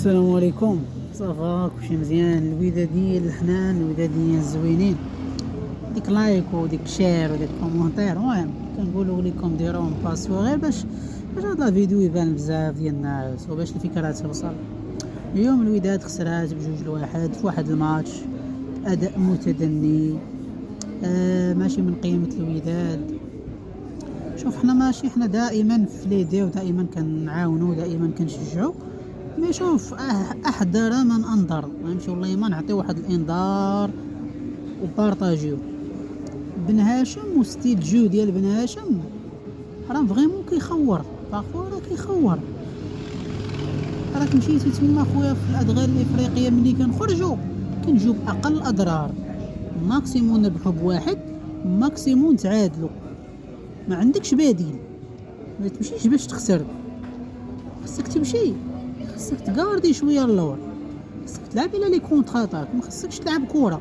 السلام عليكم. صافا كلشي مزيان؟ الودادين الحنان، الوداديين الزوينين، ديك لايك وديك شير وديك كومونتير. المهم كنقولوا لكم ديروهم باسيو غير باش هاد لا فيديو يبان بزاف ديال الناس وباش الفكره توصل. اليوم الوداد خسرات ب2-1 في واحد الماتش اداء متدني. ماشي من قيمه الوداد. شوف حنا دائما في ليدي ودائما كنعاونوا ودائما كنشجعوا. مي شوف احذر من انظر، فهمتي؟ والله ما نعطي واحد الانذار وبارطاجيو. بن هاشم وستيل جو ديال بن هاشم راه فريمون كيخور، بارفو راه كيخور. راك مشيتي تما خويا في الادغال الافريقيه، ملي كنخرجوا كنجيو باقل الاضرار، ماكسيمون نربحوا بواحد، ماكسيمون تعادلوا. ما عندكش بديل، ما تمشيش باش تخسر، خصك تمشي، خصك تقاردي شويه اللور، خصك تلعب الى لي كونتراتاك، ما خصكش تلعب كره.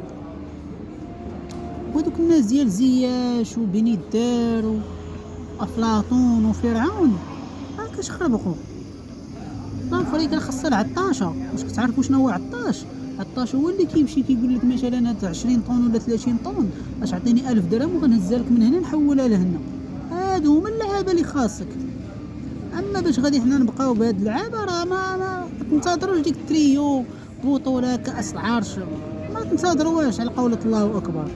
ودوك الناس ديال زياش وبني الدار وافلاطون وفرعون راه كتخربقوا. الفريق خاصها العطاشه. واش كتعرفوا شنو هو عطاش هو اللي كيمشي كيقول لك مثلا هاد 20 طن ولا 30 طن اش عطيني 1000 درهم وغنهزها لك من هنا نحولها لهنا. هادو هما اللعابه اللي خاصك. اما باش غادي حنا نبقاو بهاد اللعابه راه ما تنتظروش ديك التريو بطوله كاس العرش، ما تنتظروهاش على قولة الله اكبر.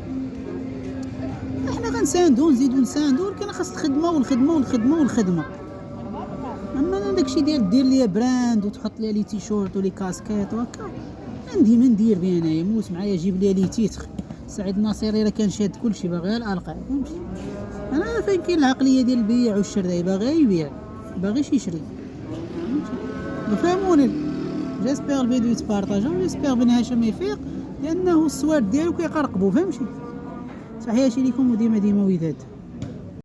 احنا غنساندو نزيدو نساندو، ولكن خاص الخدمه والخدمه والخدمه والخدمه. اما انا داكشي ديال دير ليا براند وتحط ليا لي تيشورت ولي كاسكيت وهكا ما ندير بيه. انايا موت معايا جيب ليا لي تيتر. سعيد الناصري راه كان شاد كلشي، باغي غير الالقاب، فهمتي؟ انا فين كاين العقليه ديال البيع والشراء، باغي يبيع باغيش يشري، فهموني. جيسبيغ الفيديو يتبارطاجا، جيسبيغ بن هاشم يفيق لانه الصوات ديالو كيقرقبوا، فهمتي؟ تحياتي لكم وديما وداد.